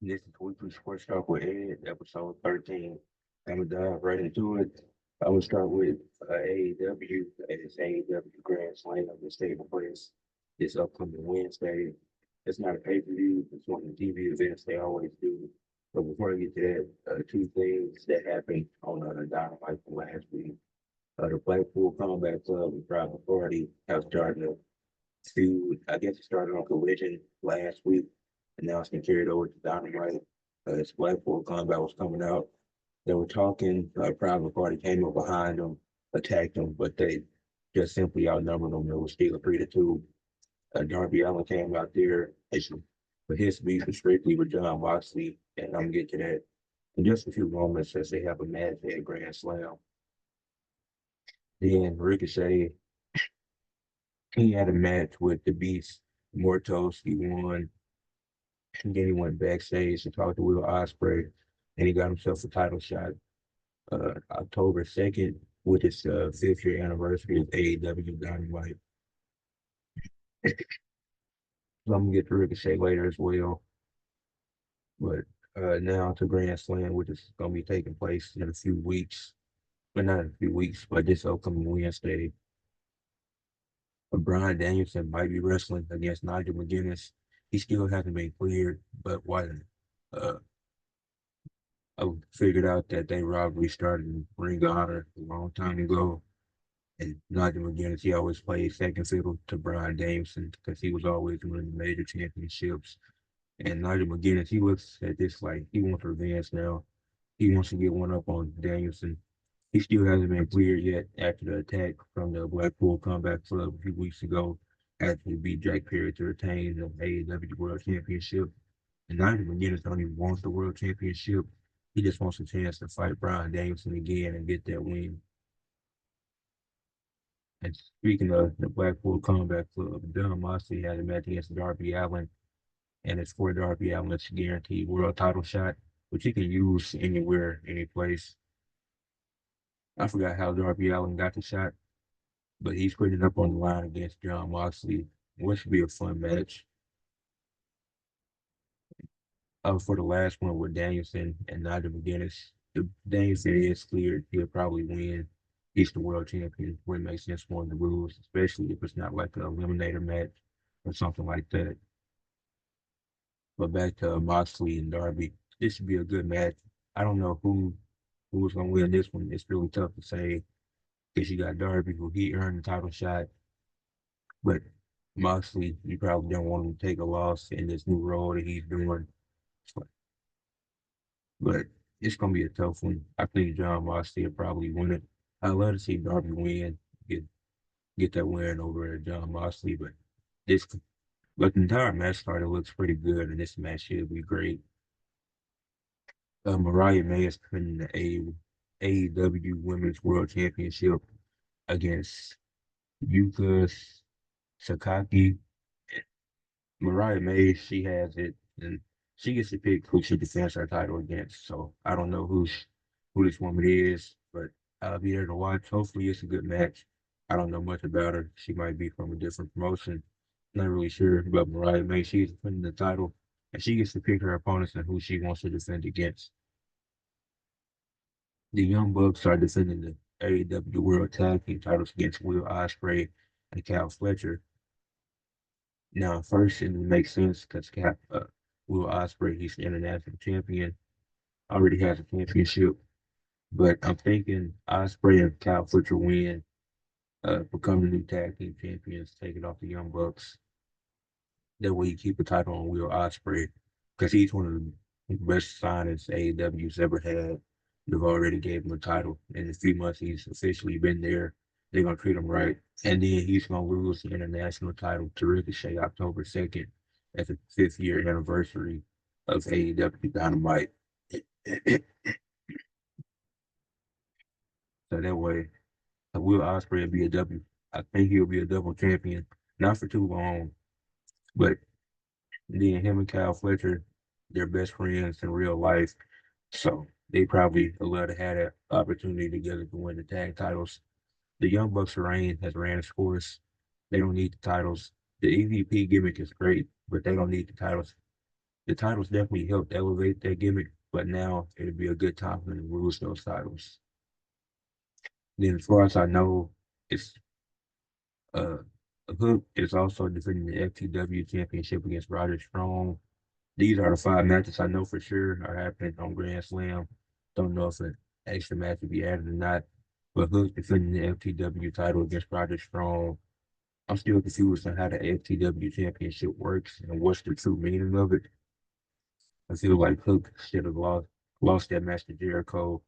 This is Weekly Sports Talk with Ed, episode 13. I'm going to dive right into it. I will start with AEW. It's AEW Grand Slam that's taking place this upcoming Wednesday. It's not a pay-per-view. It's one of the TV events they always do. But before I get to that, two things that happened on Dynamite from last week. The Blackpool Combat Club and Private Party have started a feud. I guess it started on Collision last week, and now it's been carried over to Dynamite. As Blackpool Combat was coming out, they were talking. Private Party came up behind them, attacked them, but they just simply outnumbered them. It was still a 3-2. Darby Allin came out there, but his beef was strictly with John Moxley, and I'm gonna get to that in just a few moments as they have a match at Grand Slam. Then Ricochet, he had a match with the Beast Mortos. He won. And then he went backstage and talked to Will Ospreay, and he got himself a title shot October 2nd, with his fifth year anniversary of AEW Dynamite. So I'm gonna get to Ricochet later as well. But now to Grand Slam, which is gonna be taking place in a few weeks, but not in a few weeks, but this upcoming Wednesday. Brian Danielson might be wrestling against Nigel McGuinness. He still hasn't been cleared, but why? Uh, I figured out that they robbery started in Ring of Honor a long time ago. And Nigel McGuinness, he always played second fiddle to Brian Danielson because he was always winning major championships. And Nigel McGuinness, he looks at this like he wants revenge now. He wants to get one up on Danielson. He still hasn't been cleared yet after the attack from the Blackpool Combat Club a few weeks ago after he beat Jack Perry to retain the AEW World Championship. And Nigel McGuinness don't even want the World Championship. He just wants a chance to fight Brian Danielson again and get that win. And speaking of the Blackpool Combat Club, John Moxley had a match against Darby Allin, and it's for Darby Allin's guaranteed world title shot, which he can use anywhere, any place. I forgot how Darby Allin got the shot, but he's putting it up on the line against John Moxley, which should be a fun match. For the last one with Danielson and Nigel McGuinness, if Danielson is cleared, he'll probably win. He's the world champion, where it makes sense for him to lose, especially if it's not like an eliminator match or something like that. But back to Moxley and Darby, this should be a good match. I don't know who's gonna win this one. It's really tough to say because you got Darby, who he earned the title shot, but Moxley, you probably don't want him to take a loss in this new role that he's doing. But it's gonna be a tough one. I think John Moxley will probably win it. I'd love to see Darby win, get get that win over John Moxley, this but the entire match started looks pretty good, and this match should be great. Mariah May is defending the AEW Women's World Championship against Yuka Sakaki. Mariah May, she has it, and she gets to pick who she defends her title against. So I don't know who this woman is, but I'll be there to watch. Hopefully, it's a good match. I don't know much about her. She might be from a different promotion. Not really sure, but Mariah May, she's defending the title, and she gets to pick her opponents and who she wants to defend against. The Young Bucks are defending the AEW World Tag Team titles against Will Ospreay and Cal Fletcher. Now, first, it makes sense because Will Ospreay, he's the international champion, already has a championship. But I'm thinking Ospreay and Cal Fletcher win, become the new tag team champions, take it off the Young Bucks. That way, you keep the title on Will Ospreay because he's one of the best signings AEW's ever had. They've already gave him a title. In a few months, he's officially been there. They're gonna treat him right, and then he's gonna lose the international title to Ricochet October 2nd at the fifth year anniversary of AEW Dynamite. So that way, Will Ospreay will be a W. I think he'll be a double champion, not for too long, but then him and Kyle Fletcher, they're best friends in real life, so they probably would love to have that opportunity together to win the tag titles. The Young Bucks reign has ran its course. They don't need the titles. The EVP gimmick is great, but they don't need the titles. the titles definitely helped elevate that gimmick, but now it'd be a good time for them to lose those titles. Then, as far as I know, it's uh, Hook is also defending the FTW championship against Roderick Strong. These are the five matches I know for sure are happening on Grand Slam. Don't know if an extra match will be added or not. But Hook defending the FTW title against Roderick Strong. I'm still confused on how the FTW championship works and what's the true meaning of it. I feel like Hook should have lost that match to Jericho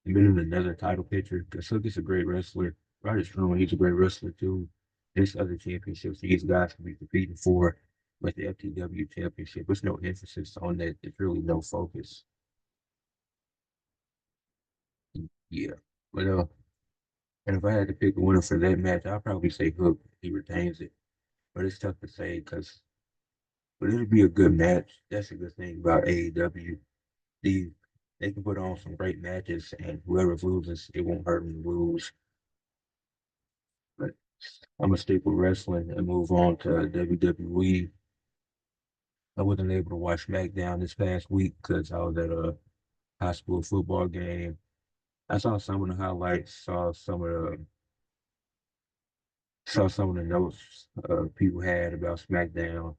and been in another title picture because Hook is a great wrestler. Roderick Strong, he's a great wrestler too. There's other championships these guys can be competing for, like the FTW championship. There's no emphasis on that. There's really no focus. Yeah. But and if I had to pick a winner for that match, I'd probably say Hook. He retains it. But it's tough to say but it'll be a good match. That's a good thing about AEW. The they can put on some great matches, and whoever loses, it won't hurt them to lose. But I'm gonna stick with wrestling and move on to WWE. I wasn't able to watch SmackDown this past week because I was at a high school football game. I saw some of the highlights, saw some of the notes people had about SmackDown,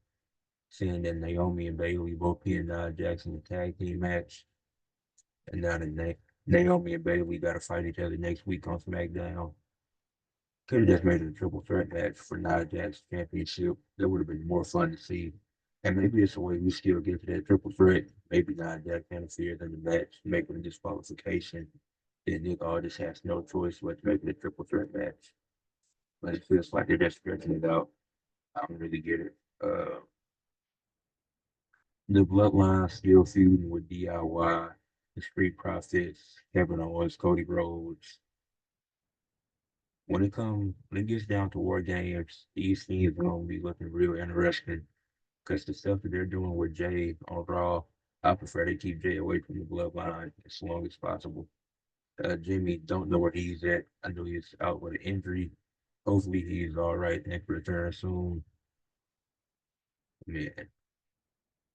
saying that Naomi and Bailey both pinned Nia Jackson in a tag team match, and now that Naomi and Bailey got to fight each other next week on SmackDown. Could have just made it a triple threat match for Nia Jax's championship. That would have been more fun to see. And maybe it's a way we still get to that triple threat. Maybe Nia Jax interferes in the match, making a disqualification. Then Nick Aldis has no choice but to make it a triple threat match. But it feels like they're just stretching it out. I don't really get it. The Bloodline still feuding with DIY, the Street Profits, Kevin Owens, Cody Rhodes. When it gets down to war games, these things are gonna be looking real interesting because the stuff that they're doing with Jay on Raw, I prefer they keep Jay away from the bloodline as long as possible. Jimmy don't know where he's at. I know he's out with an injury. Hopefully he's all right and can return soon. Man,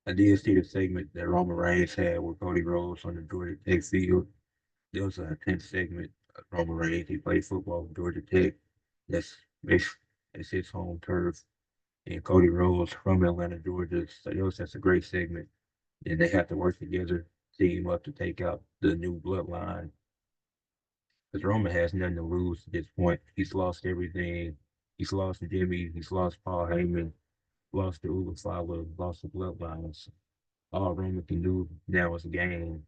I did see the segment that Roman Reigns had with Cody Rhodes on the Georgia Tech field. There was a intense segment. Roman Reigns, he played football with Georgia Tech. That's that's his home turf. And Cody Rhodes from Atlanta, Georgia. So that's a great segment. And they have to work together, team up to take out the new bloodline. Because Roman has nothing to lose at this point. He's lost everything. He's lost Jimmy. He's lost Paul Heyman. Lost the Uber Fowler. Lost the bloodlines. All Roman can do now is gain.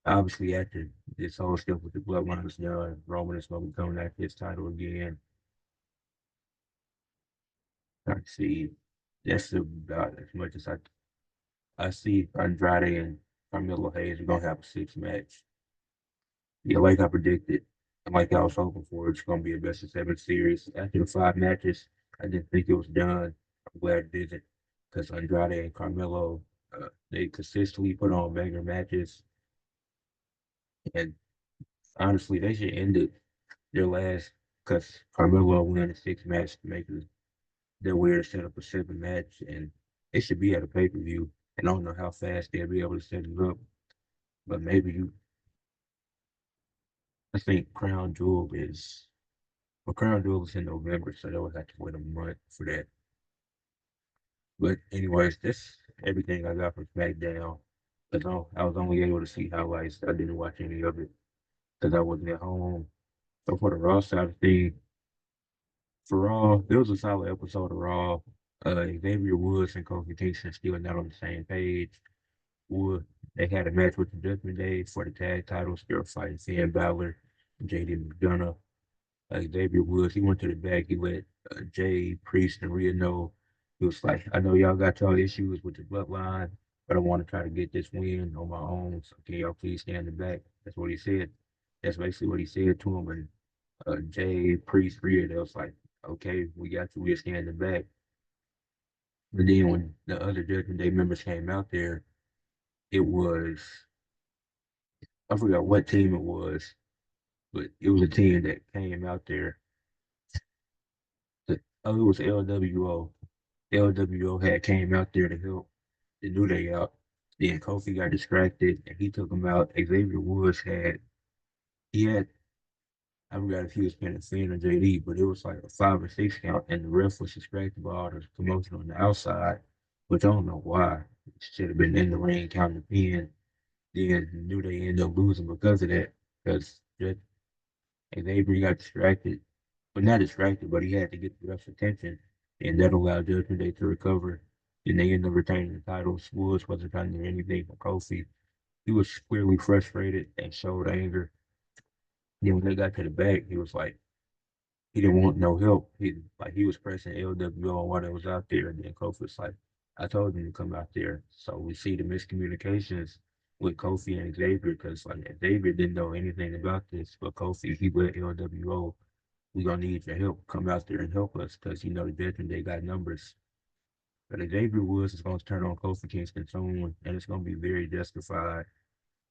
Obviously, after this whole stuff with the bloodlines done, Roman is going to be coming after his title again. I see. That's about as much as I see Andrade and Carmelo Hayes are gonna have a six match. Yeah, like I predicted, and like I was hoping for, it's gonna be a best of seven series. After the five matches, I didn't think it was done. I'm glad it didn't, because Andrade and Carmelo, they consistently put on banger matches, and honestly, they should end it their last, because Carmelo won a six match to make it their way to set up a seven match, and it should be at a pay per view. And I don't know how fast they'll be able to set it up, but maybe you I think Crown Jewel is in November, so they would have to wait a month for that. But anyways, that's everything I got from SmackDown. Because I was only able to see highlights. I didn't watch any of it because I wasn't at home. So for the Raw side of things, for Raw, it was a solid episode of Raw. Xavier Woods and Kofi Kingston still not on the same page. Wood, they had a match with the Judgment Day for the tag titles. They were fighting Finn Balor and JD McDonough. Xavier Woods, he went to the back. He let Jay, Priest, and Rhea know. He was like, I know y'all got y'all issues with the bloodline, but I want to try to get this win on my own. So can y'all please stand in the back? That's what he said. That's basically what he said to him. And Jay, Priest, Rhea, they was like, okay, we got you. We'll stand in the back. But then when the other Judgment Day members came out there, it was, I forgot what team it was, but it was a team that came out there. Oh, it was LWO. LWO had came out there to help. the New Day out. Then Kofi got distracted and he took him out. Xavier Woods he had I forgot if he was paying a fan or JD, but it was like a 5 or 6 count, and the ref was distracted by all the commotion on the outside, which I don't know why. It should have been in the ring counting the pin. Then New Day ended up losing because of that, because Xavier got distracted, but not distracted, but he had to get the ref's attention, and that allowed Judgment Day to recover. And they ended up retaining the titles. Woods wasn't trying to do anything for Kofi. He was clearly frustrated and showed anger. Then when they got to the back, he was like, he didn't want no help. He was pressing LWO while they was out there, and then Kofi was like, "I told him to come out there." So we see the miscommunications with Kofi and Xavier because like Xavier didn't know anything about this, but Kofi he let LWO, "We gonna need your help. Come out there and help us because you know the Judgment Day got numbers." But Xavier Woods is going to turn on Kofi Kingston soon, and it's going to be very justified.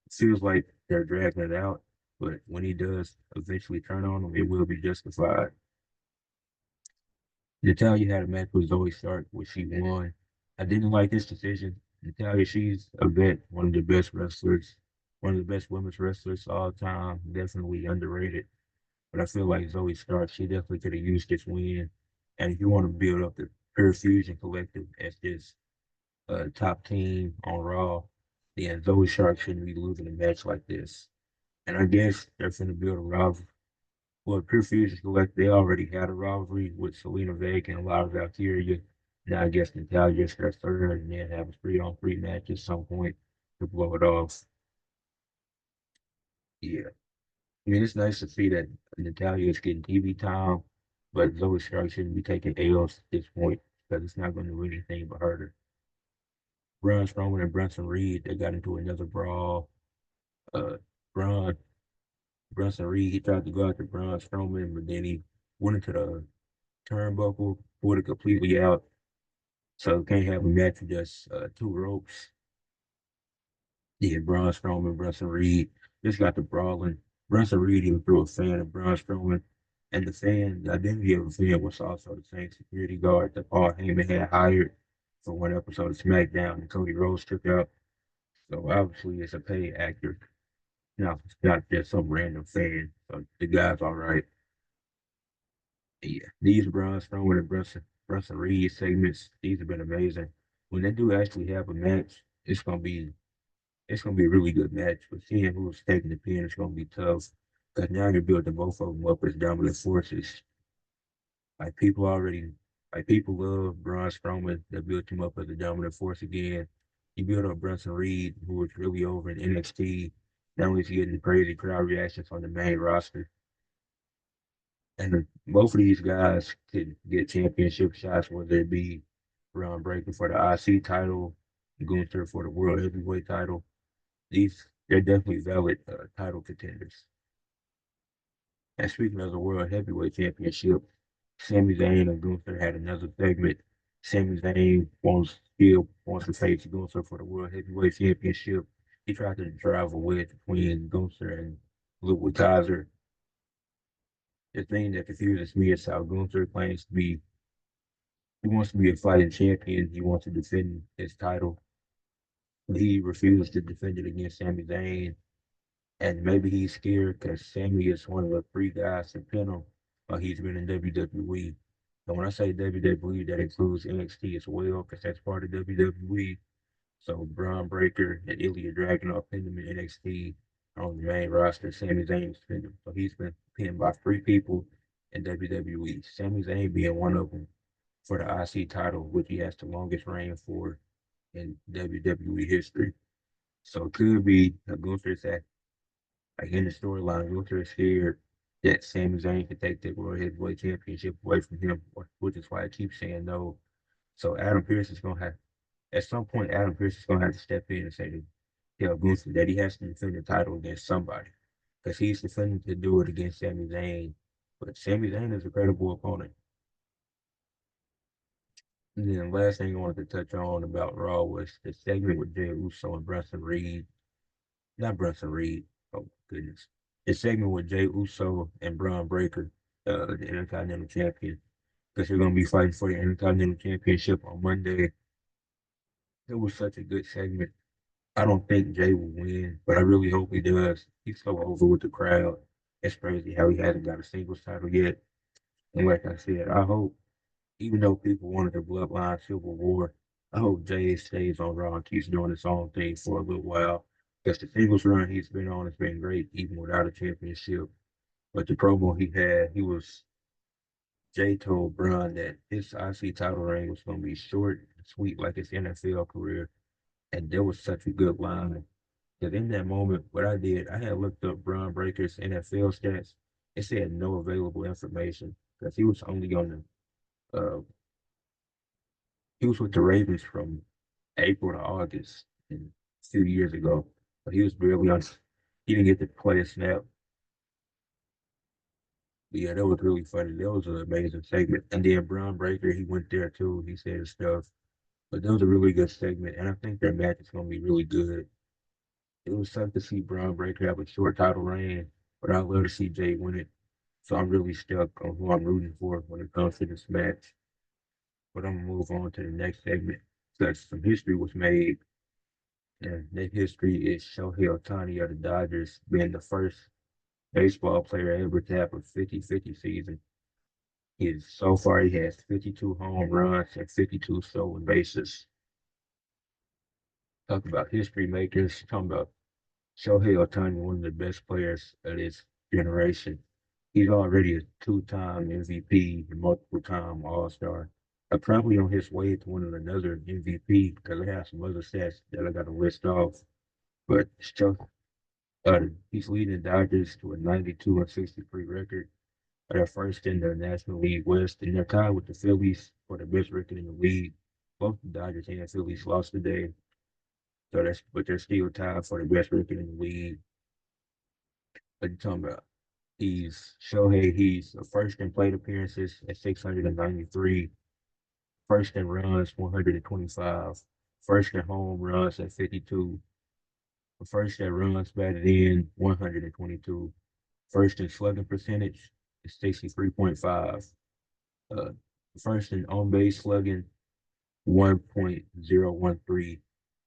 It feels like they're dragging it out, but when he does eventually turn on him, it will be justified. Natalia had a match with Zoe Stark, which she won. I didn't like this decision. Natalia, she's a vet, one of the best wrestlers, one of the best women's wrestlers all time, definitely underrated. But I feel like Zoe Stark, she definitely could have used this win. And if you want to build up the Pure Fusion Collective as this top team on Raw, then Zoe Stark shouldn't be losing a match like this. And I guess they're going to build a rivalry. Well, Pure Fusion Select, they already had a rivalry with Selena Vega and Lara Valkyria. Now I guess Natalia gets their third and then have a 3-on-3 match at some point to blow it off. Yeah. I mean, it's nice to see that Natalia is getting TV time, but Zoe Stark shouldn't be taking L's at this point because it's not going to do anything but hurt her. Braun Strowman and Brunson Reed, they got into another brawl. Uh, Braun, Brunson Reed, he tried to go after Braun Strowman, but then he went into the turnbuckle, pulled it completely out. So can't have a match with just two ropes. Yeah, Braun Strowman, Brunson Reed just got the brawling. Brunson Reed even threw a fan at Braun Strowman. And the fan, the identity of the fan was also the same security guard that Paul Heyman had hired for one episode of SmackDown and Cody Rhodes took out. So obviously it's a paid actor. No, it's not just some random fan. So the guy's all right. Yeah, these Braun Strowman and Brunson Reed segments, these have been amazing. When they do actually have a match, it's gonna be a really good match. But seeing who's taking the pin is gonna be tough. Because now you're building both of them up as dominant forces. Like people already, like people love Braun Strowman. They built him up as a dominant force again. You build up Brunson Reed, who was really over in NXT. Now he's getting crazy crowd reactions on the main roster. And both of these guys could get championship shots, whether it be Ron Breaker for the IC title, Gunther for the World Heavyweight title. They're definitely valid title contenders. And speaking of the World Heavyweight Championship, Sami Zayn and Gunther had another segment. Sami Zayn still wants to face Gunther for the World Heavyweight Championship. He tried to drive a wedge between Gunther and Ludwig Kaiser. The thing that confuses me is how Gunther claims to be he wants to be a fighting champion. He wants to defend his title. But he refused to defend it against Sami Zayn. And maybe he's scared because Sammy is one of the three guys to pin him while he's been in WWE. So when I say WWE, that includes NXT as well because that's part of WWE. So Braun Breaker and Ilya Dragunov pinned him in NXT on the main roster. Sami Zayn's pinned him. So he's been pinned by three people in WWE. Sami Zayn being one of them for the IC title, which he has the longest reign for in WWE history. So it could be a Gunther's like in the storyline, Luther is scared that Sami Zayn can take the World Heavyweight Championship away from him, which is why I keep saying no. So Adam Pearce is gonna have at some point Adam Pearce is gonna have to step in and say to tell Gunther that he has to defend the title against somebody. Because he's defending to do it against Sami Zayn. But Sami Zayn is a credible opponent. And then the last thing I wanted to touch on about Raw was the segment with Jey Uso and Brunson Reed. Not Brunson Reed. Oh goodness. The segment with Jey Uso and Braun Breaker, the Intercontinental Champion, because they're going to be fighting for the Intercontinental Championship on Monday. It was such a good segment. I don't think Jay will win, but I really hope he does. He's so over with the crowd. It's crazy how he hasn't got a singles title yet. And like I said, I hope, even though people wanted the Bloodline Civil War, I hope Jay stays on Raw and keeps doing his own thing for a little while. Because the singles run he's been on has been great, even without a championship. But the promo he had, Jay told Braun that his IC title reign was going to be short and sweet like his NFL career. And there was such a good line. Because in that moment, what I did, I had looked up Braun Breaker's NFL stats. It said no available information because uh, he was with the Ravens from April to August and a few years ago. But he was barely on, he didn't get to play a snap. But yeah, that was really funny. That was an amazing segment. And then Braun Breaker, he went there too. He said his stuff. But that was a really good segment. And I think their match is going to be really good. It was tough to see Braun Breaker have a short title reign, but I'd love to see Jay win it. So I'm really stuck on who I'm rooting for when it comes to this match. But I'm gonna move on to the next segment. Because some history was made, and that history is Shohei Ohtani of the Dodgers being the first baseball player ever to have a 50-50 season. So far he has 52 home runs and 52 stolen bases. Talk about history makers, talking about Shohei Ohtani, one of the best players of this generation. He's already a two-time MVP and multiple-time All-Star. Probably on his way to winning another MVP because I have some other stats that I got to list off. But he's leading the Dodgers to a 92-63 record. They're first in the National League West, and they're tied with the Phillies for the best record in the league. Both the Dodgers and Phillies lost today, but they're still tied for the best record in the league. What you talking about? He's a first in plate appearances at 693, first in runs 125, first in home runs at 52, first in runs batted in 122, first in slugging percentage is 63.5, uh, first in on base slugging 1.013,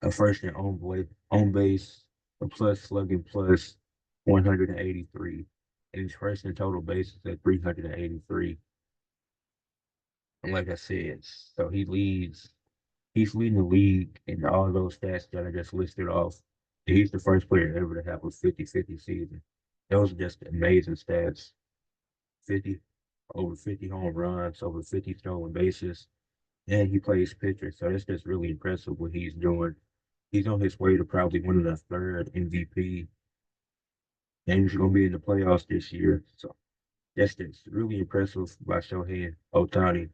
a first in on base a plus slugging plus 183, and he's first in total bases at 383. And like I said, so he's leading the league in all those stats that I just listed off. He's the first player ever to have a 50-50 season. Those are just amazing stats. 50 over 50 home runs, over 50 stolen bases, and he plays pitcher. So it's just really impressive what he's doing. He's on his way to probably winning a third MVP, and he's going to be in the playoffs this year. So that's just really impressive by Shohei Ohtani.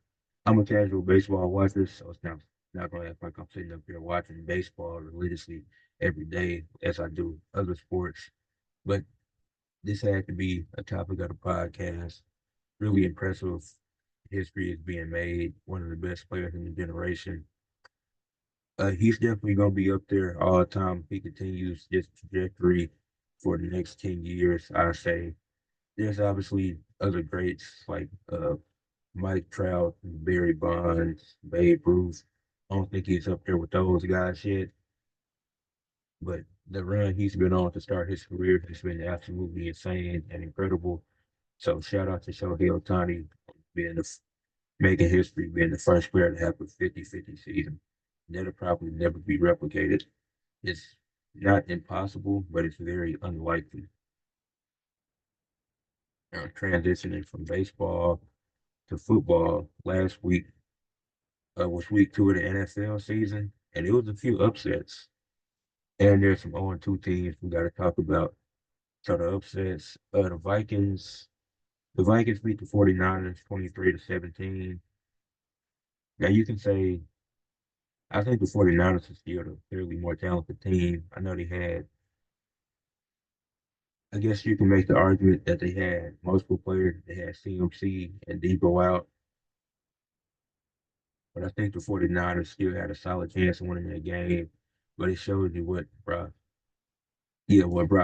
I'm a casual baseball watcher, so it's not gonna act like I'm sitting up here watching baseball religiously every day as I do other sports. But this had to be a topic of the podcast. Really impressive history is being made. One of the best players in the generation. He's definitely gonna be up there all the time if he continues this trajectory for the next 10 years. I say there's obviously other greats like Mike Trout, Barry Bonds, Babe Ruth. I don't think he's up there with those guys yet, but the run he's been on to start his career has been absolutely insane and incredible. So shout out to Shohei Ohtani being making history, being the first player to have a 50-50 season. That'll probably never be replicated. It's not impossible, but it's very unlikely. Transitioning from baseball to football last week was week 2 of the NFL season, and it was a few upsets. And there's some 0-2 teams we got to talk about. So the upsets, the Vikings beat the 49ers 23-17. Now you can say, I think the 49ers are still a fairly more talented team. I know I guess you can make the argument that they had multiple players. They had CMC and Debo out, but I think the 49ers still had a solid chance of winning that game. But it shows you what Brock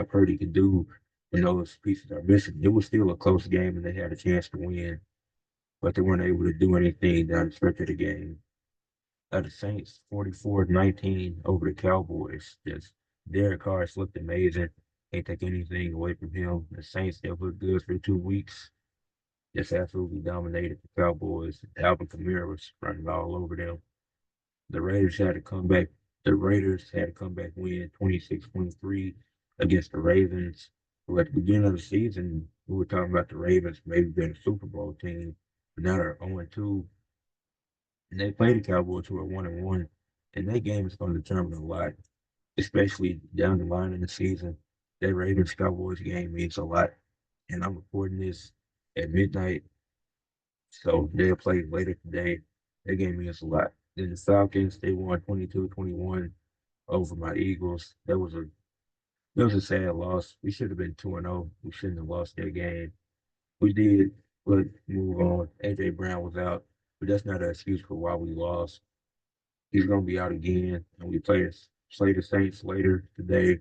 Purdy could do when those pieces are missing. It was still a close game and they had a chance to win, but they weren't able to do anything down the stretch of the game. The Saints 44-19 over the Cowboys. Just Derek Carr's looked amazing. Can't take anything away from him. The Saints, they looked good for 2 weeks. Just absolutely dominated the Cowboys. Alvin Kamara was running all over them. The Raiders had to come back. The Raiders had to come back win 26-23 against the Ravens. Who at the beginning of the season, we were talking about the Ravens maybe being a Super Bowl team, but now they're 0-2. And they play the Cowboys who are 1-1. And that game is going to determine a lot, especially down the line in the season. That Ravens Cowboys game means a lot. And I'm recording this at midnight, so they'll play later today. That game means a lot. Then the Falcons, they won 22-21 over my Eagles. That was a sad loss. We should have been 2-0. We shouldn't have lost that game. We did, but move on. AJ Brown was out, but that's not an excuse for why we lost. He's gonna be out again, and we play the Saints later today.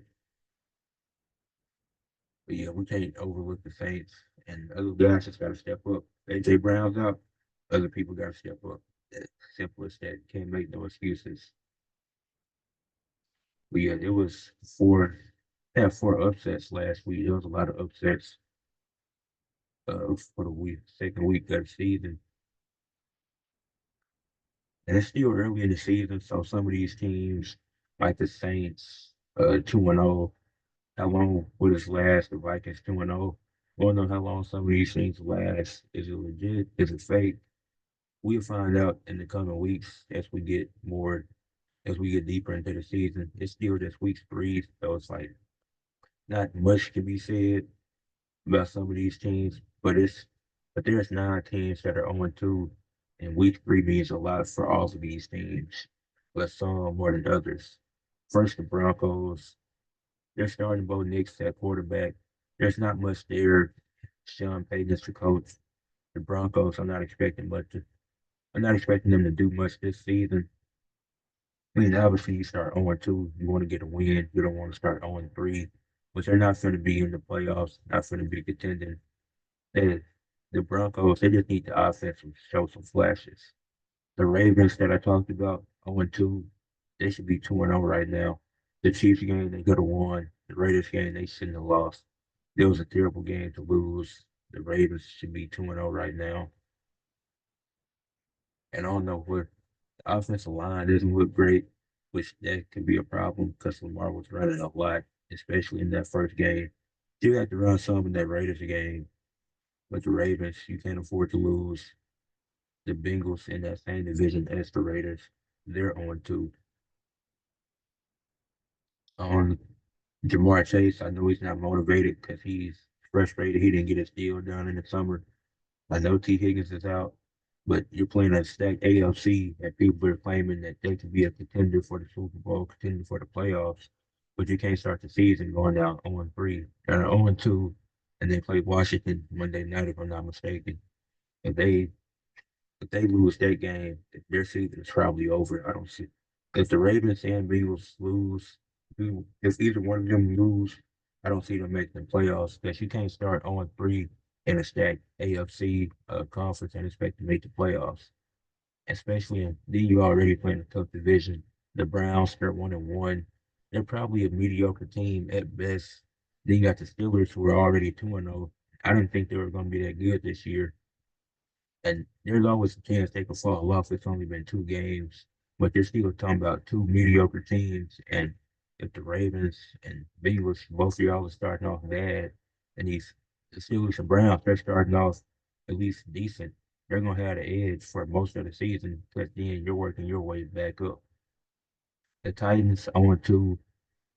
But yeah, we can't overlook the Saints, and other guys just got to step up. AJ Brown's out, other people got to step up. That simple as that. Can't make no excuses. But yeah, there was had four upsets last week. There was a lot of upsets for the second week of the season, and it's still early in the season. So some of these teams, like the Saints, 2-0. How long will this last? The Vikings 2-0. We don't know how long some of these things last. Is it legit? Is it fake? We'll find out in the coming weeks as we get deeper into the season. It's still just week 3, so it's like not much can be said about some of these teams, but there's 9 teams that are 0-2, and week 3 means a lot for all of these teams, but some more than others. First, the Broncos. They're starting Bo Nix at quarterback. There's not much there. Sean Payton is the coach. The Broncos, I'm not expecting them to do much this season. I mean, obviously, you start 0-2, you want to get a win. You don't want to start 0-3, but they're not going to be in the playoffs, not going to be contending. They, the Broncos, they just need the offense to show some flashes. The Ravens that I talked about, 0-2, they should be 2-0 right now. The Chiefs game, they could have won. The Raiders game, they shouldn't have lost. It was a terrible game to lose. The Ravens should be 2-0 right now. And I don't know what the offensive line doesn't look great, which that could be a problem because Lamar was running a lot, especially in that first game. You had to run some in that Raiders game, but the Ravens, you can't afford to lose. The Bengals in that same division as the Raiders, they're on two. On Jamar Chase, I know he's not motivated because he's frustrated. He didn't get his deal done in the summer. I know T. Higgins is out, but you're playing a stacked AFC and people are claiming that they could be a contender for the Super Bowl, contender for the playoffs, but you can't start the season going down 0-3. They're 0-2, and they play Washington Monday night, if I'm not mistaken. If they if they lose that game, their season is probably over. I don't see if the Ravens and Bengals lose, if either one of them lose, I don't see them making the playoffs because you can't start 0-3 in a stacked AFC conference and expect to make the playoffs. Especially then you already playing a tough division. The Browns, they're 1-1. They're probably a mediocre team at best. Then you got the Steelers who are already 2-0. I didn't think they were going to be that good this year. And there's always a chance they could fall off. It's only been 2 games, but they're still talking about 2 mediocre teams. And if the Ravens and Bengals, both of y'all are starting off bad, and the Steelers and Browns, they're starting off at least decent, they're gonna have the edge for most of the season. Because then you're working your way back up. The Titans, I want to.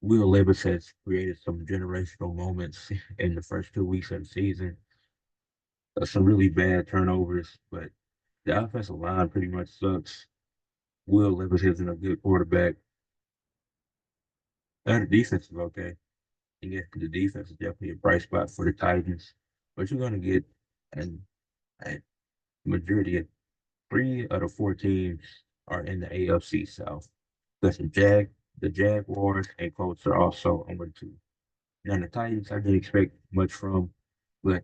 Will Levis has created some generational moments in the first 2 weeks of the season. Some really bad turnovers, but the offensive line pretty much sucks. Will Levis isn't a good quarterback. And the defense is okay. And yeah, the defense is definitely a bright spot for the Titans. But you're going to get an, a majority of 3 of the 4 teams are in the AFC South. Because the Jaguars and Colts are also on 2. Now the Titans, I didn't expect much from, but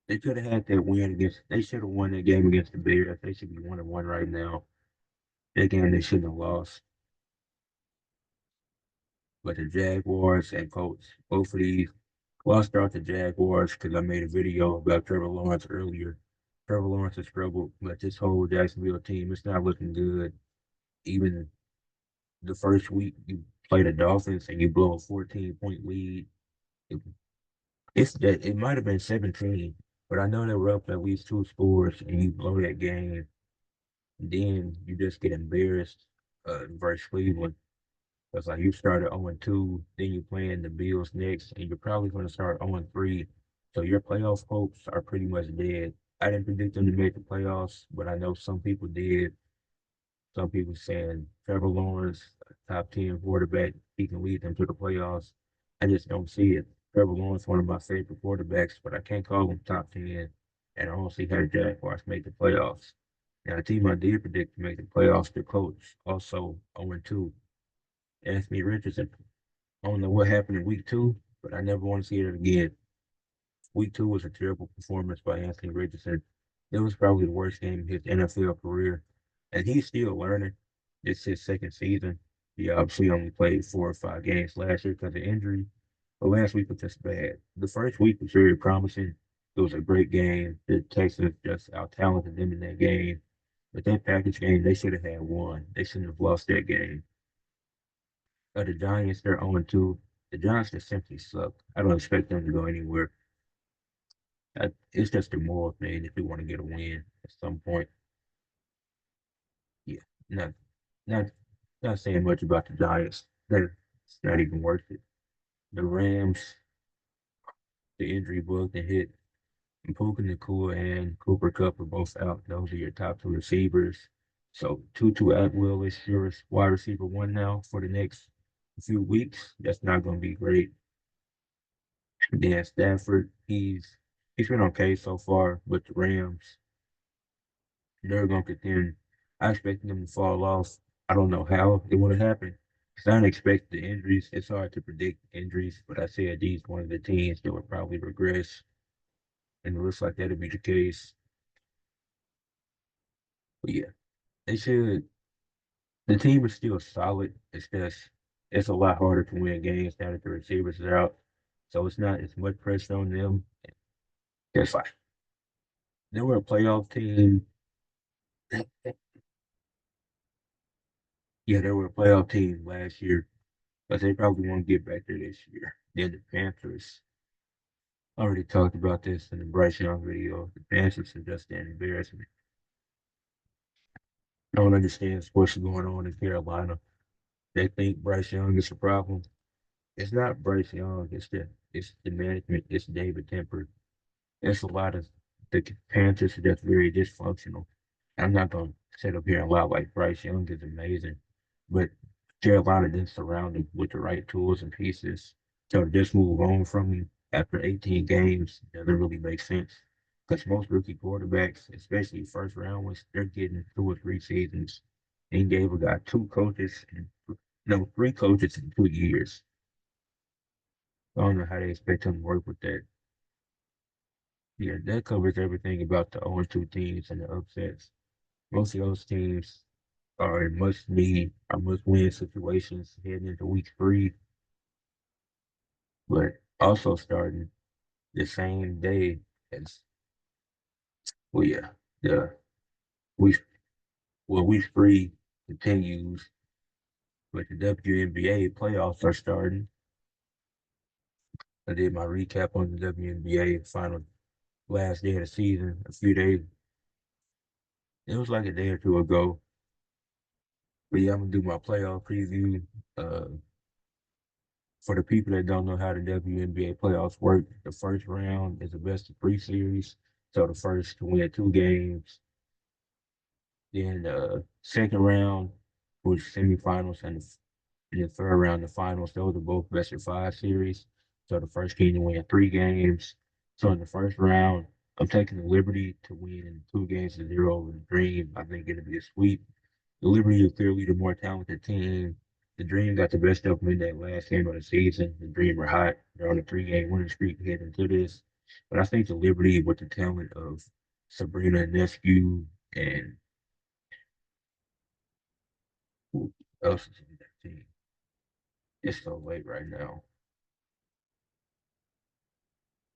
they could have had that win against. They should have won that game against the Bears. They should be 1-1 right now. That game they shouldn't have lost. But the Jaguars and Colts, both of these, well, I'll start the Jaguars because I made a video about Trevor Lawrence earlier. Trevor Lawrence has struggled, but this whole Jacksonville team, it's not looking good. Even the first week you play the Dolphins and you blow a 14-point lead. It, it's that it might have been 17, but I know they were up at least two scores and you blow that game, and then you just get embarrassed versus Cleveland. Because like you started 0-2, then you playing the Bills next, and you're probably going to start 0-3. So your playoff hopes are pretty much dead. I didn't predict them to make the playoffs, but I know some people did. Some people saying Trevor Lawrence, top 10 quarterback, he can lead them to the playoffs. I just don't see it. Trevor Lawrence, one of my favorite quarterbacks, but I can't call him top 10, and I don't see how the Jaguars make the playoffs. Now, the team I did predict to make the playoffs, the coach, also 0-2. Anthony Richardson. I don't know what happened in week two, but I never want to see it again. Week two was a terrible performance by Anthony Richardson. It was probably the worst game of his NFL career. And he's still learning. It's his second season. He obviously only played 4 or 5 games last year because of injury. But last week was just bad. The first week was very promising. It was a great game. The Texans just out talented them in that game. But that package game, they should have had one. They shouldn't have lost that game. The Giants, they're 0-2. The Giants just simply suck. I don't expect them to go anywhere. It's just a moral thing if they want to get a win at some point. Yeah, not not not saying much about the Giants. It's not even worth it. The Rams, the injury bug that hit, and Puka Nakua and Cooper Kupp are both out. Those are your top two receivers. So Tutu Atwell is your wide receiver one now for the next few weeks. That's not going to be great. Dan Stafford, he's been okay so far, but the Rams, they're gonna contend. I expect them to fall off. I don't know how it would have happened. Because I didn't expect the injuries. It's hard to predict injuries, but I said these one of the teams that would probably regress, and it looks like that'll be the case. But yeah, they should. The team is still solid. It's just it's a lot harder to win games now that the receivers are out. So it's not as much pressure on them. It's like they were a playoff team. Yeah, they were a playoff team last year, but they probably won't get back there this year. Then the Panthers, I already talked about this in the Bryce Young video. The Panthers are just an embarrassment. I don't understand what's going on in Carolina. They think Bryce Young is a problem. It's not Bryce Young. It's the management. It's David Temper. It's a lot of the Panthers are just very dysfunctional. I'm not going to sit up here and lie like Bryce Young is amazing, but Carolina didn't surround him with the right tools and pieces. So to just move on from him after 18 games doesn't really make sense. Because most rookie quarterbacks, especially first round ones, they're getting 2 or 3 seasons. And gave a guy two coaches, no, three coaches in 2 years. I don't know how they expect him to work with that. Yeah, that covers everything about the 0-2 teams and the upsets. Most of those teams are in must need or must win situations heading into week three, but also starting the same day as well, yeah, the week week three continues, but the WNBA playoffs are starting. I did my recap on the WNBA final last day of the season a few days. It was like a day or two ago. But yeah, I'm gonna do my playoff preview. Uh, For the people that don't know how the WNBA playoffs work, the first round is a best of three series. So the first to win 2 games. Then the second round was semifinals, and the third round, the finals. Those are both best of five series. So the first team to win 3 games. So in the first round, I'm taking the Liberty to win 2 games to 0 over the Dream. I think it'll be a sweep. The Liberty is clearly the more talented team. The Dream got the best of them in that last game of the season. The Dream are hot. They're on a 3 game winning streak heading into this. But I think the Liberty, with the talent of Sabrina Nescu and else is in that team. It's so late right now.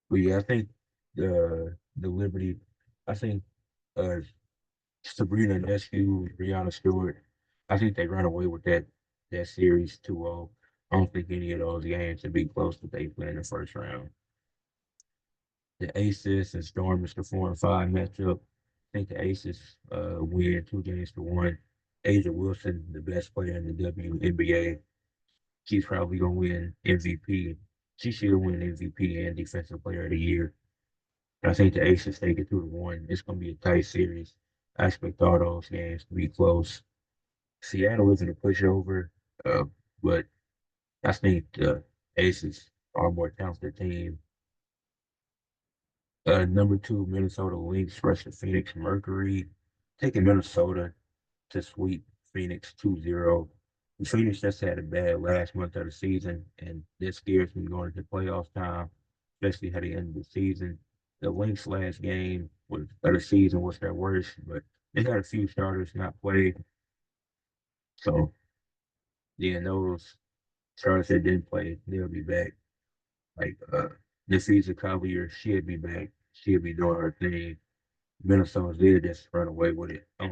But yeah, I think the Liberty, I think uh Sabrina Nescu, Brianna Stewart, I think they run away with that series 2-0. I don't think any of those games would be close if they play in the first round. The Aces and Storm is the 4 and 5 matchup. I think the Aces win 2 games to 1. Asia Wilson, the best player in the WNBA, she's probably gonna win MVP. She should win MVP and Defensive Player of the Year. I think the Aces take it 2-1. It's gonna be a tight series. I expect all those games to be close. Seattle isn't a pushover, uh, but I think the Aces are a more talented team. Number 2, Minnesota Lynx versus Phoenix Mercury. Taking Minnesota to sweep Phoenix 2-0. Phoenix just had a bad last month of the season, and this scares me going into playoff time, especially at the end of the season. The Lynx last game of the season was their worst, but they had a few starters not play. So, yeah, those starters that didn't play, they'll be back. Like, this season, Collier should be back. She'll be doing her thing. Minnesota's there just run away with it. I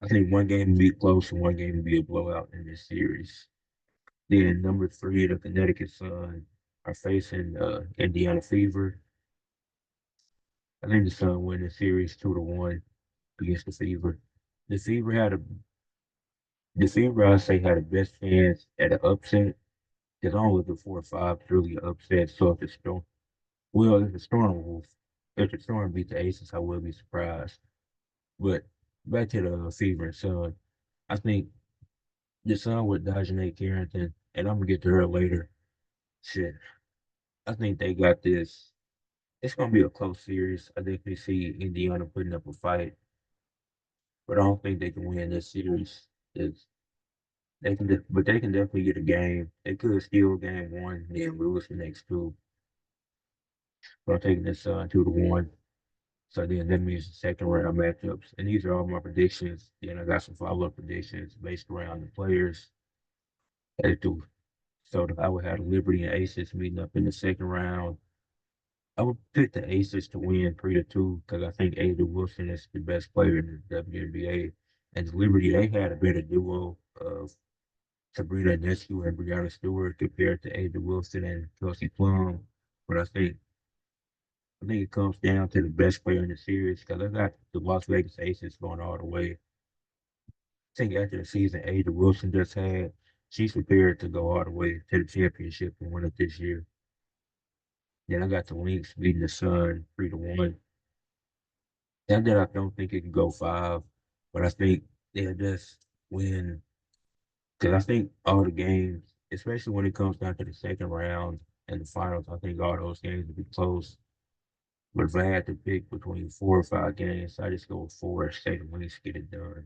think one game will be close and one game will be a blowout in this series. Then number 3, the Connecticut Sun are facing Indiana Fever. I think the Sun win the series 2-1 against the Fever. The Fever had a the Fever I say had the best chance at an upset because only the 4-5 is really an upset. So if the Storm, well, if the Storm beat the Aces, I will be surprised. But back to the Fever and Sun, I think the Sun with Dajane Carrington, and I'm gonna get to her later. Shit, I think they got this. It's gonna be a close series. I definitely see Indiana putting up a fight, but I don't think they can win this series. It's, but they can definitely get a game. They could steal game 1, then lose the next 2. So I'm taking this 2-1. So then that means the second round matchups, and these are all my predictions. Then I got some follow-up predictions based around the players. As to So I would have Liberty and Aces meeting up in the second round. I would pick the Aces to win 3-2 because I think Ada Wilson is the best player in the WNBA. And Liberty, they had a better duo of Sabrina Ionescu and Brianna Stewart compared to Ada Wilson and Kelsey Plum. But I think it comes down to the best player in the series because I got the Las Vegas Aces going all the way. I think after the season Ada Wilson just had, she's prepared to go all the way to the championship and win it this year. Then I got the Lynx beating the Sun 3-1. Not that I don't think it can go 5, but I think they'll just win because I think all the games, especially when it comes down to the second round and the finals, I think all those games will be close. But if I had to pick between 4 or 5 games, I just go with 4, say the Lynx get it done.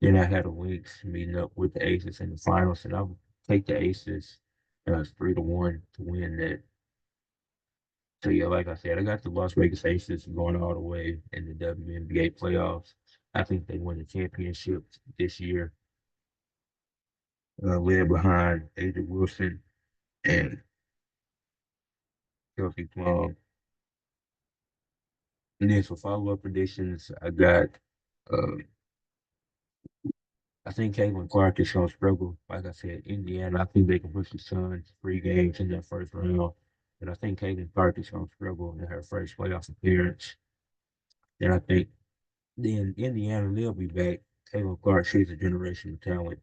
Then I had the Lynx meeting up with the Aces in the finals, and I would take the Aces 3-1 to win that. So yeah, like I said, I got the Las Vegas Aces going all the way in the WNBA playoffs. I think they win the championship this year, led behind Ada Wilson and Kelsey Plum. And then for follow-up predictions, uh, I think Caitlin Clark is going to struggle. Like I said, Indiana, I think they can push the Suns 3 games in their first round. But I think Caitlin Clark is going to struggle in her first playoff appearance. And I think then Indiana, they'll be back. Taylor Clark, she's a generational talent.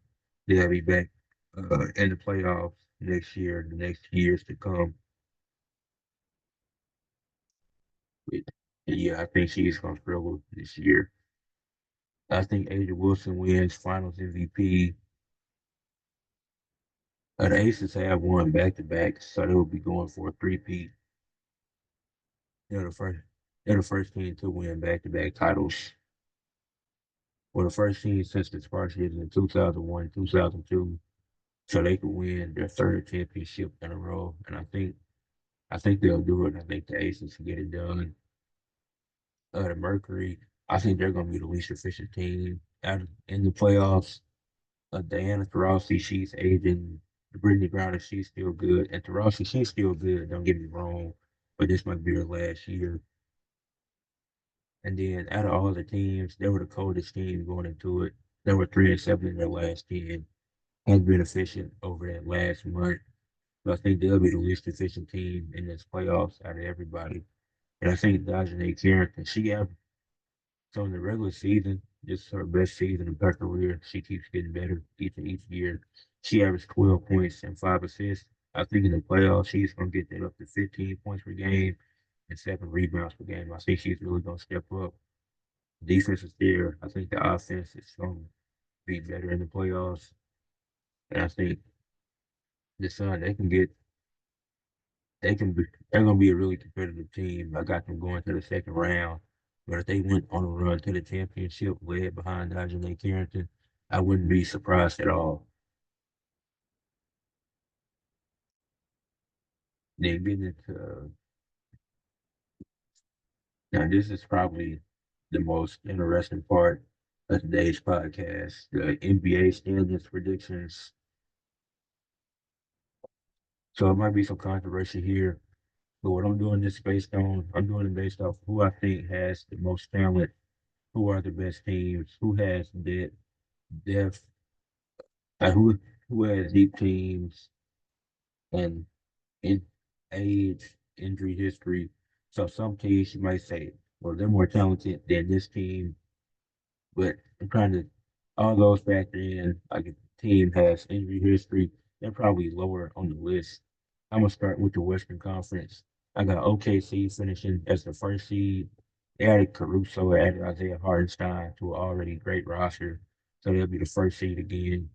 They'll be back in the playoffs next year, the next years to come. But, yeah, I think she's going to struggle this year. I think Asia Wilson wins Finals MVP. The Aces have won back-to-back, so they'll be going for a three-peat. They're the first. They're the first team to win back-to-back titles. Well, the first team since the Spartans in 2001, 2002, so they could win their third championship in a row. And I think they'll do it. I think the Aces can get it done. The Mercury, I think they're going to be the least efficient team. in the playoffs. Diana Taurasi, she's aging. Brittany Griner, she's still good. And Taurasi, she's still good. Don't get me wrong, but this might be her last year. And then out of all the teams, they were the coldest team going into it. They were 3-7 in their last 10. Has been efficient over that last month. So I think they'll be the least efficient team in this playoffs out of everybody. And I think Dajane Carrington, so in the regular season, this is her best season of her career. She keeps getting better each year. She averaged 12 points and 5 assists. I think in the playoffs, she's going to get that up to 15 points per game and 7 rebounds per game. I think she's really going to step up. Defense is there. I think the offense is going to be better in the playoffs. And I think the Sun, they're going to be a really competitive team. I got them going to the second round. But if they went on a run to the championship led behind Najee Carrington, I wouldn't be surprised at all. Then getting into now, this is probably the most interesting part of today's podcast: the NBA standings predictions. So it might be some controversy here, but what I'm doing it based off who I think has the most talent, who are the best teams, who has the depth, uh, who who has deep teams, and in age, injury history. So some teams you might say, well, they're more talented than this team, but I'm trying to all those factor in. Like if the team has injury history, they're probably lower on the list. I'm gonna start with the Western Conference. I got OKC finishing as the first seed. They added Caruso, added Isaiah Hartenstein to an already great roster, so they'll be the first seed again.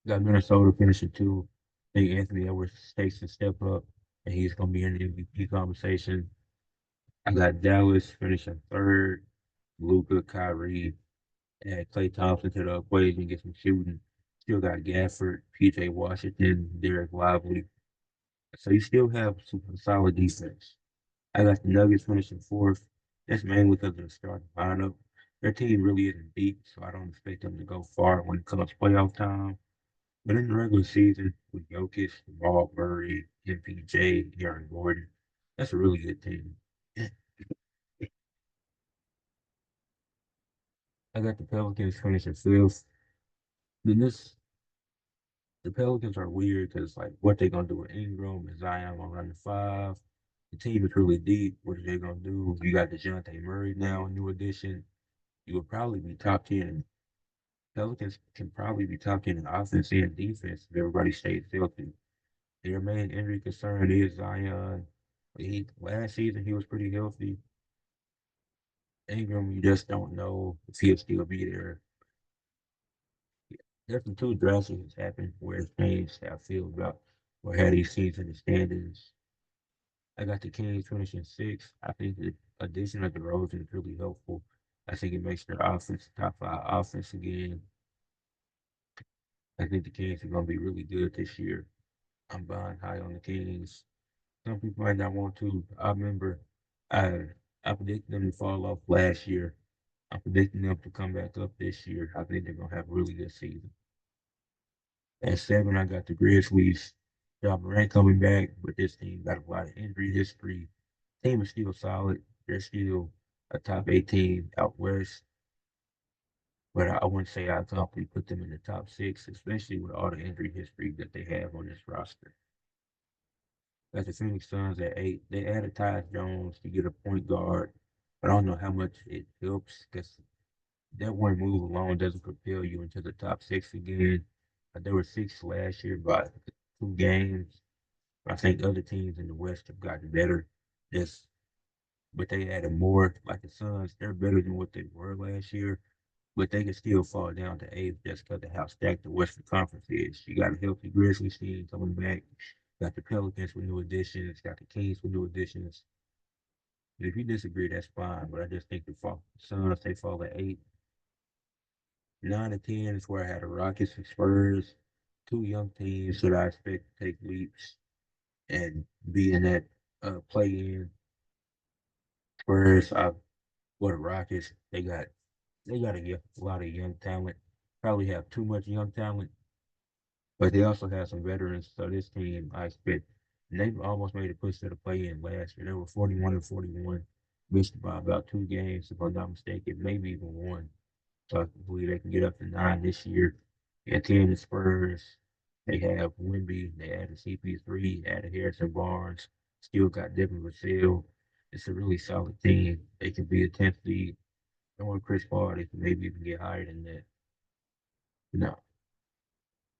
Got Minnesota finishing two. I think Anthony Edwards takes a step up, and he's going to be in the MVP conversation. I got Dallas finishing third. Luka, Kyrie, add Klay Thompson to the equation, get some shooting. Still got Gafford, PJ Washington, Derek Lively. So you still have some solid defense. I got the Nuggets finishing fourth. That's mainly because of the starting lineup. Their team really isn't deep, so I don't expect them to go far when it comes playoff time. But in the regular season, with Jokic, Jamal Murray, MPJ, Aaron Gordon, that's a really good team. I got the Pelicans finishing fifth. Then the Pelicans are weird because like what they gonna do with Ingram and Zion gonna run the five. The team is really deep. What are they gonna do? You got DeJounte Murray now, a new addition. You would probably be top 10. Pelicans can probably be top 10 in offense and defense if everybody stays healthy. Their main injury concern is Zion. Last season he was pretty healthy. Ingram, you just don't know if he'll still be there. There's some two drastic happened where it's changed how I feel about or how these seasons in the standings. I got the Kings finishing sixth. I think the addition of DeRozan is really helpful. I think it makes their offense top five offense again. I think the Kings are going to be really good this year. I'm buying high on the Kings. Some people might not want to. I remember I I predicted them to fall off last year. I'm predicting them to come back up this year. I think they're gonna have a really good season. At seven, I got the Grizzlies. Ja Morant coming back, but this team got a lot of injury history. Team is still solid. They're still a top 18 out west, but I wouldn't say I comfortably put them in the top six, especially with all the injury history that they have on this roster. Got the Phoenix Suns at eight. They added Tyus Jones to get a point guard, but I don't know how much it helps because that one move alone doesn't propel you into the top six again. There were six last year by 2 games. I think other teams in the West have gotten better. Just, but they added more. Like the Suns, they're better than what they were last year, but they can still fall down to eighth just because of how stacked the Western Conference is. You got a healthy Grizzlies team coming back. Got the Pelicans with new additions. Got the Kings with new additions. And if you disagree, that's fine. But I just think the Suns they fall at eight. 9 and 10 is where I had the Rockets and Spurs, two young teams that I expect to take leaps and be in that play in. Spurs, I well, the Rockets, they got They got a lot of young talent. Probably have too much young talent, but they also have some veterans. So this team, I expect, and they almost made a push to the play-in last year. They were 41-41, missed by about 2 games, if I'm not mistaken, maybe even one. So I believe they can get up to 9 this year. And 10 the Spurs. They have Wimby. They added CP3, added Harrison Barnes. Still got Devin Vassell. It's a really solid team. They can be a 10th seed. And with Chris Paul, they can maybe even get higher than that. No.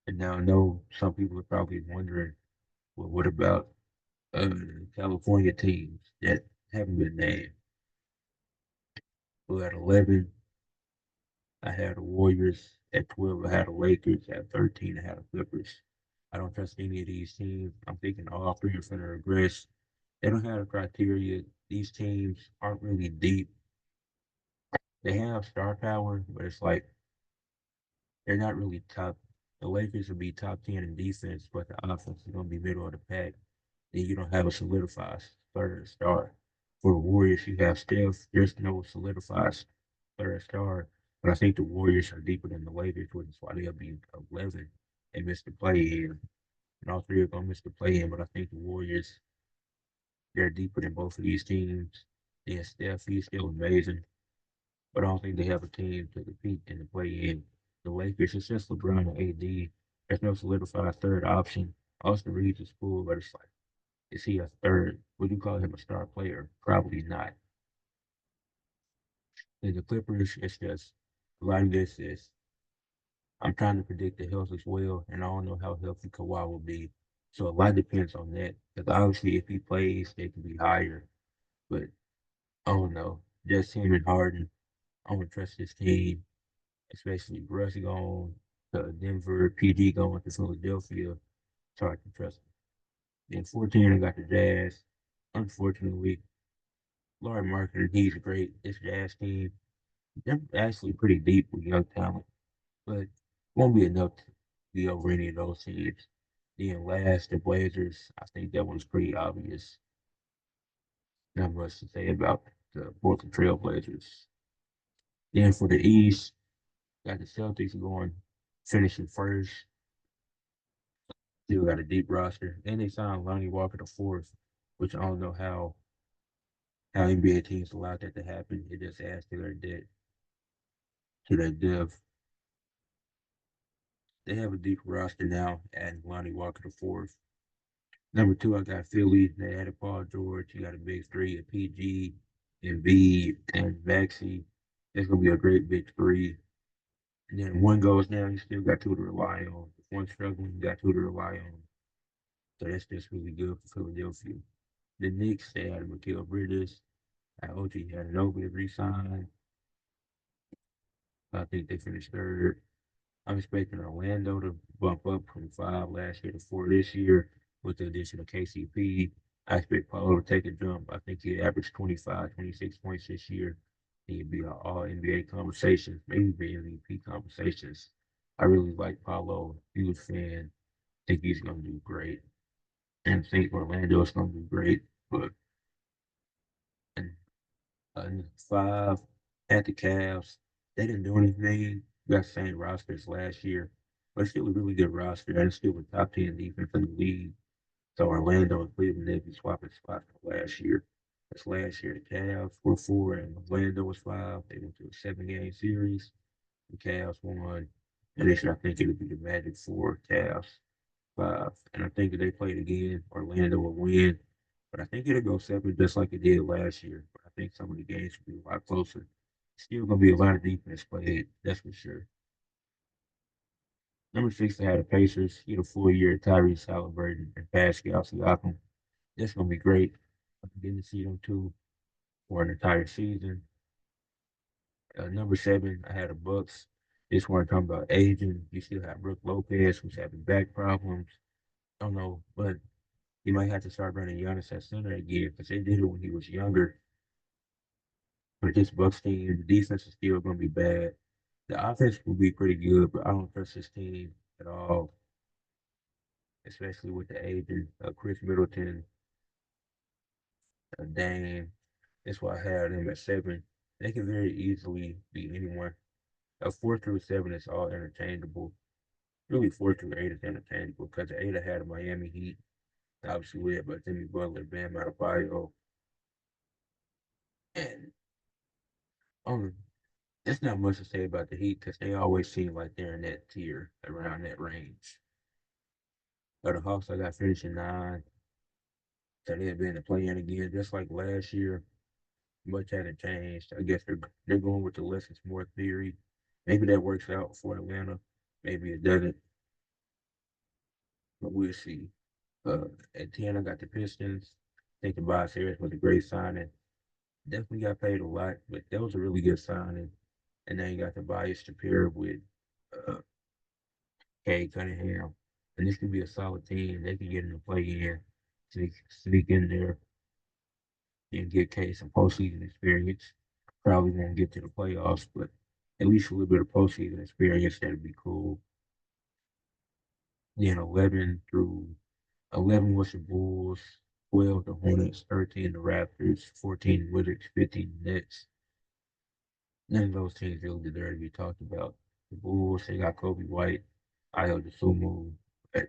And now I know some people are probably wondering, well, what about uh, California teams that haven't been named? Well, at 11, I had the Warriors. At 12, I had the Lakers. At 13, I had the Clippers. I don't trust any of these teams. I'm thinking all three are going to regress. They don't have the criteria. These teams aren't really deep. They have star power, but it's like they're not really top. The Lakers will be top 10 in defense, but the offense is going to be middle of the pack. Then you don't have a solidified third star. For the Warriors, you have Steph. There's no solidified third star. But I think the Warriors are deeper than the Lakers, which is why they'll be 11 and miss the play in. And all three are going to miss the play in. But I think the Warriors, they're deeper than both of these teams. Then Steph, he's still amazing. But I don't think they have a team to compete in the play in. The Lakers, it's just LeBron and AD. There's no solidified third option. Austin Reeves is cool, but it's like, is he a third? Would you call him a star player? Probably not. In the Clippers, it's just a lot of this is I'm trying to predict the health as well, and I don't know how healthy Kawhi will be. So a lot depends on that. Because obviously, if he plays, they can be higher. But I don't know. Just him and Harden, I don't trust this team, especially Russ going to Denver, PG going to Philadelphia. It's hard to trust them. Then 14, I got the Jazz. Unfortunately, Laurie Marketing, he's great. This Jazz team, they're actually pretty deep with young talent, but won't be enough to be over any of those teams. Then last, the Blazers, I think that one's pretty obvious. Not much to say about the Portland Trail Blazers. Then for the East, got the Celtics going, finishing first. Still got a deep roster. And they signed Lonnie Walker the fourth, which I don't know how NBA teams allowed that to happen. It just adds to their debt, to their depth. They have a deep roster now, and Lonnie Walker the fourth. Number two, I got Philly. They added Paul George. You got a big three, a PG, and V, and Maxey. It's gonna be a great big three. And then one goes down, you still got two to rely on. If one's struggling, you got two to rely on. So that's just really good for Philadelphia. The Knicks, they had Mikal Bridges. OG had an open re-sign. I think they finished third. I'm expecting Orlando to bump up from 5 last year to 4 this year with the addition of KCP. I expect Paulo to take a jump. I think he averaged 25, 26 points this year. He'd be all NBA conversations, maybe be MVP conversations. I really like Paulo. Huge fan. Think he's going to do great. And think Orlando's going to do great. But and, and 5 at the Cavs, they didn't do anything. Got the same roster as last year, but still a really good roster. And still a top 10 defense in the league. So Orlando and Cleveland, they'd be swapping spots from last year. That's last year. The Cavs were 4 and Orlando was 5. They went to a 7-game series. The Cavs won. And this year, I think it'll be the Magic 4, Cavs 5. And I think if they played again, Orlando will win. But I think it'll go 7 just like it did last year. But I think some of the games will be a lot closer. Still going to be a lot of defense played, that's for sure. Number 6, they had the Pacers. Get a full year of Tyrese Halliburton and Pascal Siakam. That's going to be great. I'm getting to see them too for an entire season. Number 7, I had the Bucks. This one talking about aging. You still have Brooke Lopez, who's having back problems. I don't know, but you might have to start running Giannis at center again because they did it when he was younger. But this Bucks team, the defense is still going to be bad. The offense will be pretty good, but I don't trust this team at all, especially with the aging Chris Middleton, Dame. That's why I had him at 7. They can very easily beat anyone. A 4 through 7 is all interchangeable. Really, 4 through 8 is interchangeable because the 8 I had a Miami Heat, obviously led by Jimmy Butler, Bam Adebayo, and um, there's not much to say about the Heat because they always seem like they're in that tier around that range. But the Hawks, I got finishing 9, so they've been to play in again, just like last year. Much hasn't changed. I guess they're going with the less is more theory. Maybe that works out for Atlanta. Maybe it doesn't, but we'll see. At 10, I got the Pistons. I think Tobias Harris was a great signing. Definitely got paid a lot, but that was a really good signing. And then you got Tobias to pair with uh, Kay Cunningham. And this could be a solid team. They can get in the play in, sneak in there, and get Kay some postseason experience. Probably won't get to the playoffs, but at least a little bit of postseason experience, that'd be cool. Then 11 was the Bulls, 12 the Hornets, 13 the Raptors, 14 the Wizards, 15 the Nets. None of those teams really deserve to be talked about. The Bulls, they got Kobe White, Ayo Dosunmu, but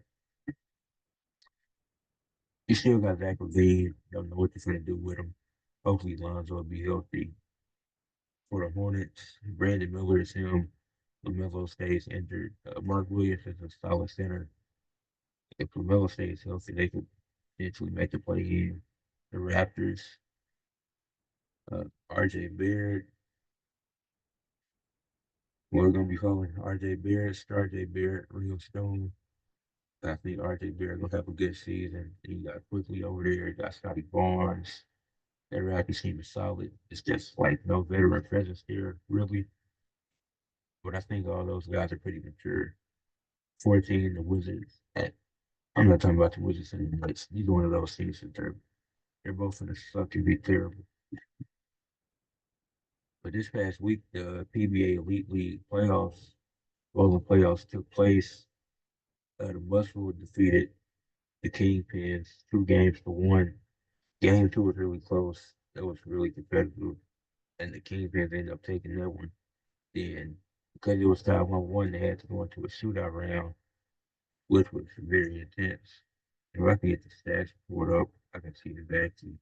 you still got Zach LaVine. Don't know what they're going to do with him. Hopefully Lonzo will be healthy. For the Hornets, Brandon Miller is him. LaMelo stays injured. Mark Williams is a solid center. If LaMelo stays healthy, they could potentially make the play in. The Raptors, RJ Barrett. We're going to be calling RJ Barrett, RJ Barrett, Rio Stone. I think RJ Barrett will have a good season. You got quickly over there. You got Scotty Barnes. That Raptors team is solid. It's just like no veteran presence there, really. But I think all those guys are pretty mature. 14, the Wizards. I'm not talking about the Wizards and the Nuts. Neither one of those teams are terrible. They're both going to suck and be terrible. But this past week, the PBA Elite League playoffs, bowling playoffs took place. The Muscle defeated the Kingpins 2 games to 1. Game 2 was really close. That was really competitive. And the Kingpins ended up taking that one. Then, because it was tied 1-1, they had to go into a shootout round, which was very intense. If I can get the stats pulled up, I can see exactly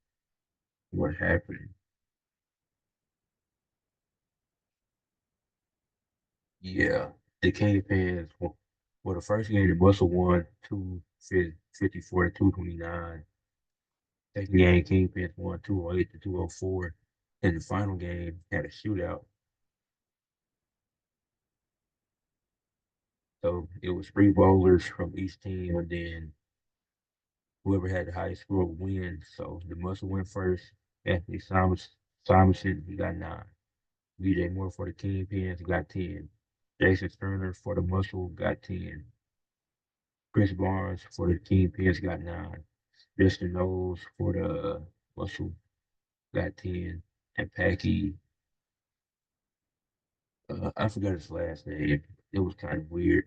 what happened. Yeah, the Kingpins, well, the first game, the Muscle won 254 to 229. Second game, Kingpins won 208 to 204. And the final game had a shootout. So it was 3 bowlers from each team, and then whoever had the highest score would win. So the Muscle went first. Anthony Simonson, he got 9. BJ Moore for the Kingpins got 10. Jason Turner for the Muscle got 10. Chris Barnes for the Kingpins got 9. Justin Knowles for the Muscle got 10. And Packy, I forgot his last name. It was kind of weird.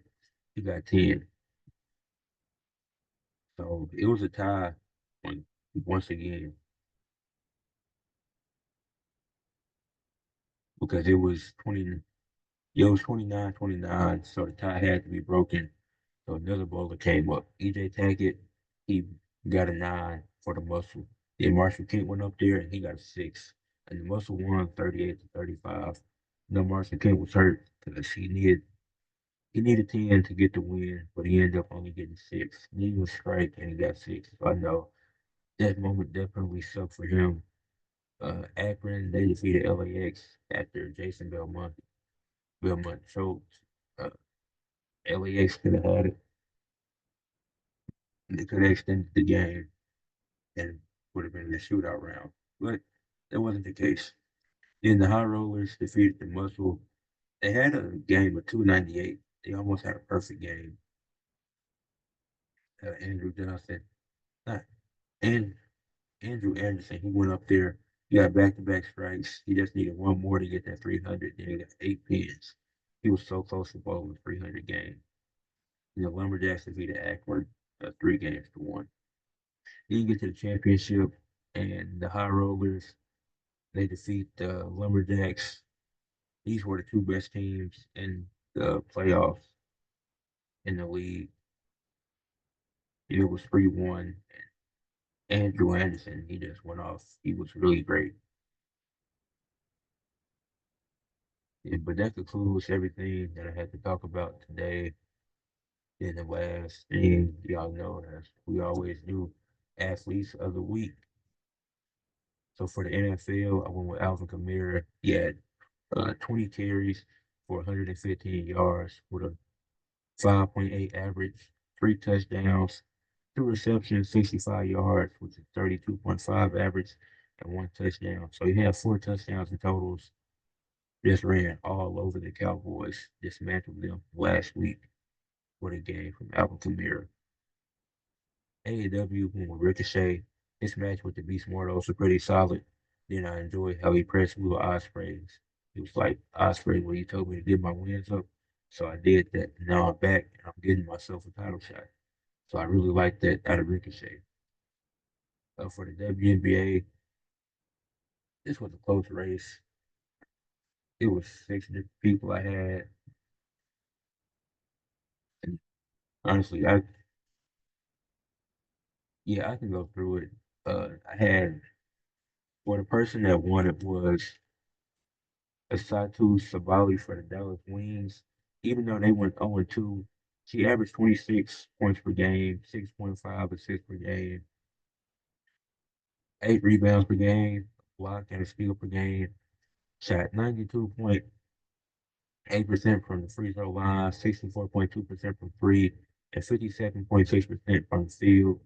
He got 10. So it was a tie once again because it was 29-29. So the tie had to be broken. So another bowler came up. EJ Tackett, he got a 9 for the Muscle. Then Marshall Kent went up there and he got a 6. And the Muscle won 38 to 35. No, Marshall Kent was hurt because he needed 10 to get the win, but he ended up only getting 6. And he was strike and he got 6. So I know that moment definitely sucked for him. Akron, they defeated LAX after Jason Belmont choked. Uh, LAX could have had it. They could have extended the game and would have been in the shootout round. But that wasn't the case. Then the High Rollers defeated the Muscle. They had a game of 298. They almost had a perfect game. Andrew Johnson, not and Andrew Anderson, he went up there. He got back-to-back strikes. He just needed one more to get that 300. Then he got 8 pins. He was so close to bowling the 300 game. The Lumberjacks defeated Akron 3 games to 1. Then you get to the championship, and the High Rollers They defeat the Lumberjacks. These were the two best teams in the playoffs in the league. It was 3-1. Andrew Anderson, he just went off. He was really great. Yeah, but that concludes everything that I had to talk about today. Then the last thing, y'all know, as we always do, athletes of the week. So for the NFL, I went with Alvin Kamara. He had 20 carries for 115 yards with a 5.8 average, three touchdowns, two receptions, 65 yards, which is 32.5 average, and one touchdown. So he had four touchdowns in totals. Just ran all over the Cowboys, dismantled them last week with a game from Alvin Kamara. AEW went with Ricochet. His match with the Beast Mortals was pretty solid. Then I enjoyed how he pressed Will Ospreay's. It was like Ospreay when he told me to get my wins up. So I did that. Now I'm back and I'm getting myself a title shot. So I really like that out of Ricochet. For the WNBA, this was a close race. It was six different people I had. And honestly, I can go through it. I had, well, the person that won it was Asatu Sabali for the Dallas Wings. Even though they went 0-2, she averaged 26 points per game, 6.5 assists per game, 8 rebounds per game, block and a steal per game, shot 92.8% from the free throw line, 64.2% from three, and 57.6% from the field.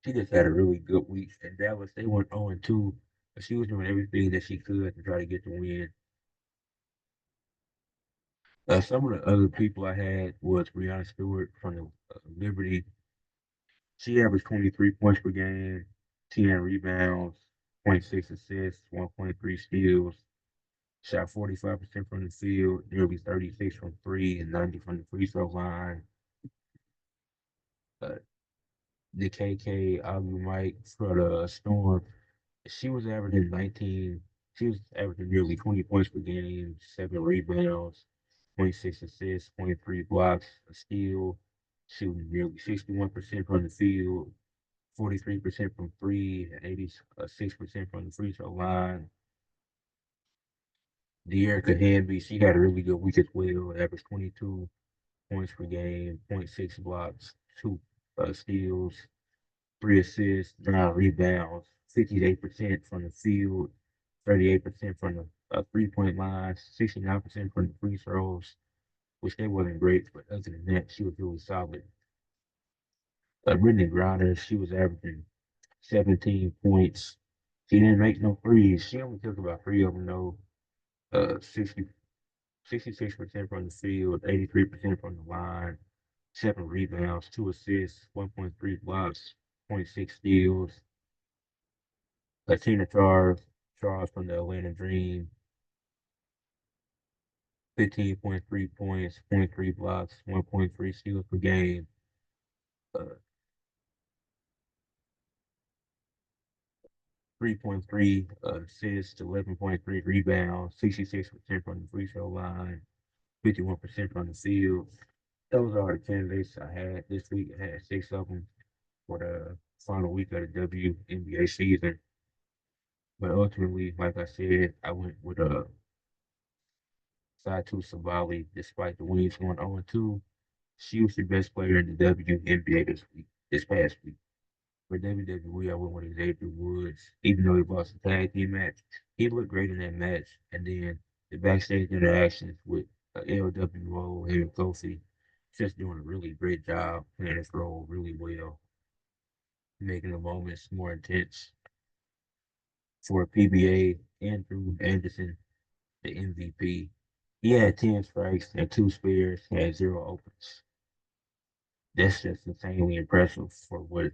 She just had a really good week. And Dallas, they went 0-2, but she was doing everything that she could to try to get the win. Some of the other people I had was Brianna Stewart from the Liberty. She averaged 23 points per game, 10 rebounds, point 0.6 assists, 1.3 steals, shot 45% from the field, nearly 36 from three, and 90 from the free throw line. Uh, the KK Alu Mike for the Storm, she was averaging 19. She was averaging nearly 20 points per game, 7 rebounds, 26 assists, 23 blocks, a steal, shooting nearly 61% from the field, 43% from three, and 86% from the free throw line. De'Erica Hanby, she had a really good week as well, averaged 22 points per game, zero point 0.6 blocks, two steals, three assists, 9 rebounds, 58% from the field, 38% from the 3-point line, 69% from the free throws, which they wasn't great, but other than that, she was really solid. Brittany Griner, she was averaging 17 points. She didn't make no threes. She only took about three of them, though. 66% from the field, 83% from the line, 7 rebounds, two assists, 1.3 blocks, zero point 0.6 steals. Tina Charles from the Atlanta Dream, 15.3 points, zero point 0.3 blocks, 1.3 steals per game. Uh, 3.3 assists, 11.3 rebounds, 66% from the free throw line, 51% from the field. Those are the candidates I had this week. I had six of them for the final week of the WNBA season. But ultimately, like I said, I went with Satu Savali, despite the Wings going 0-2. She was the best player in the WNBA this past week. For WWE, I went with Xavier Woods, even though he lost the tag team match. He looked great in that match. And then the backstage interactions with LWO and Kofi, just doing a really great job playing his role really well, making the moments more intense. For PBA, Andrew Anderson, the MVP, he had 10 strikes and two spares, had zero opens. That's just insanely impressive for what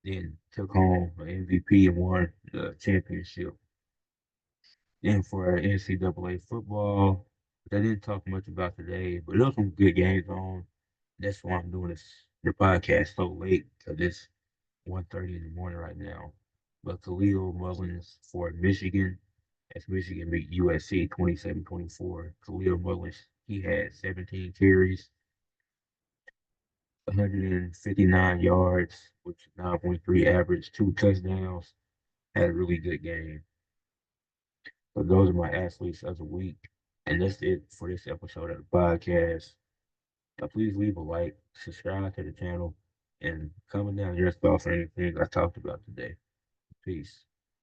then took home an MVP and won the championship. Then for NCAA football, which I didn't talk much about today, but there was some good games on. That's why I'm doing the podcast so late because it's 1:30 in the morning right now. But Khalil Mullins for Michigan, as Michigan beat USC 27-24. Khalil Mullins, he had 17 carries, 159 yards, which is 9.3 average, 2 touchdowns. Had a really good game. So those are my athletes of the week. And that's it for this episode of the podcast. Please leave a like, subscribe to the channel, and comment down your thoughts on anything I talked about today. Peace.